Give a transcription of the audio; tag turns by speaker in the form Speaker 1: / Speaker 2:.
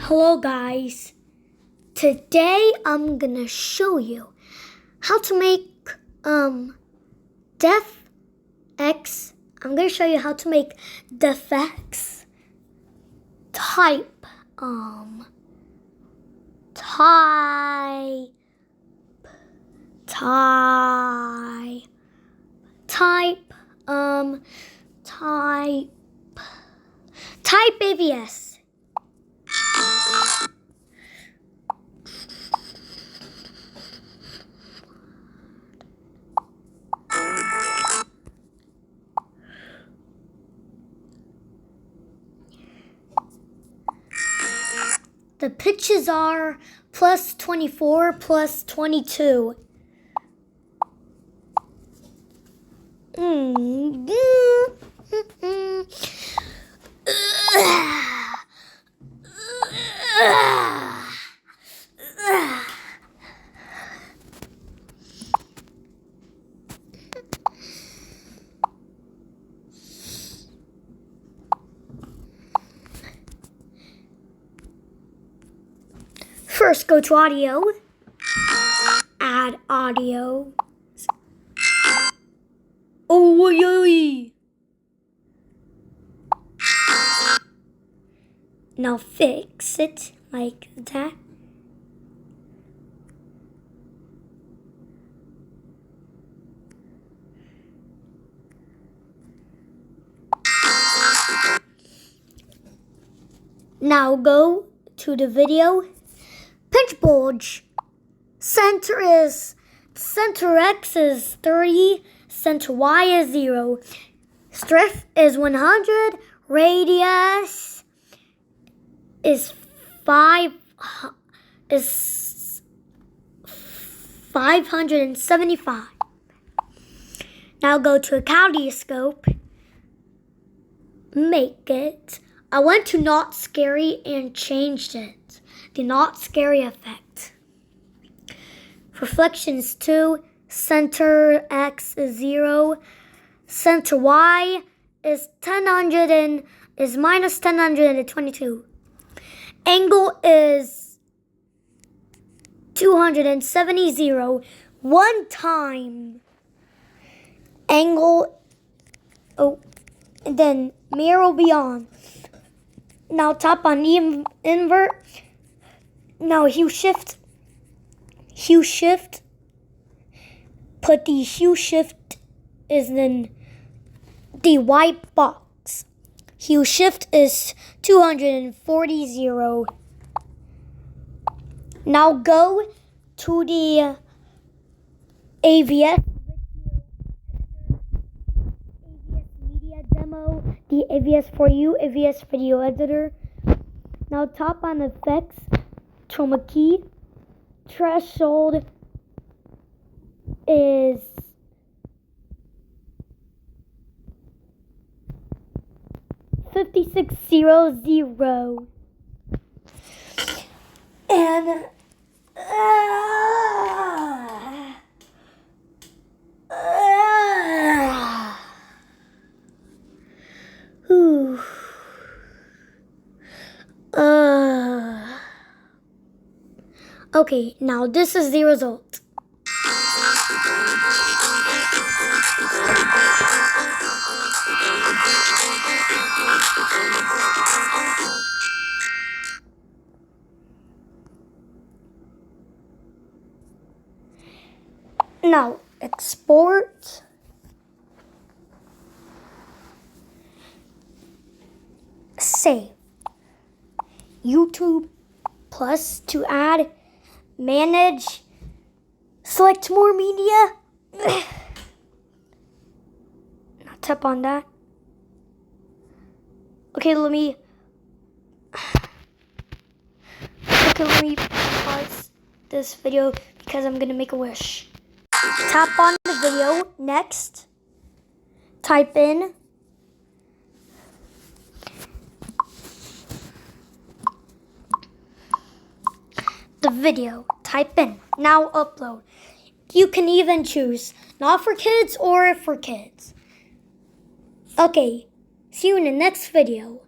Speaker 1: Hello guys, today I'm gonna show you how to make defx. I'm gonna show you how to make defx type AVS. The pitches are plus 24 plus 22. First, go to audio, add audio. Oh, yeah. Now fix it like that. Now go to the video. Pinch bulge. Center X is 30. Center Y is 0. Strife is 100. Radius is 575. Now go to a kaleidoscope. Make it. I went to not scary and changed it. The not scary effect. Reflections 2. Center X is 0. Center Y is minus 1022. Angle is 270. 0. One time. Angle. Oh, and then mirror will be on. Now tap on invert. Now hue shift. Put the hue shift is in the white box. Hue shift is 240. 0. Now go to the AVS media demo, the AVS for you, AVS video editor. Now tap on effects, chroma key, threshold is 5600. And okay, now this is the result. Now export. Save. YouTube plus to add. Manage. Select more media. Now tap on that. Okay, let me pause this video because I'm gonna make a wish. Tap on the video. Next. Type in the video. Type in. Now upload. You can even choose not for kids or for kids. Okay, see you in the next video.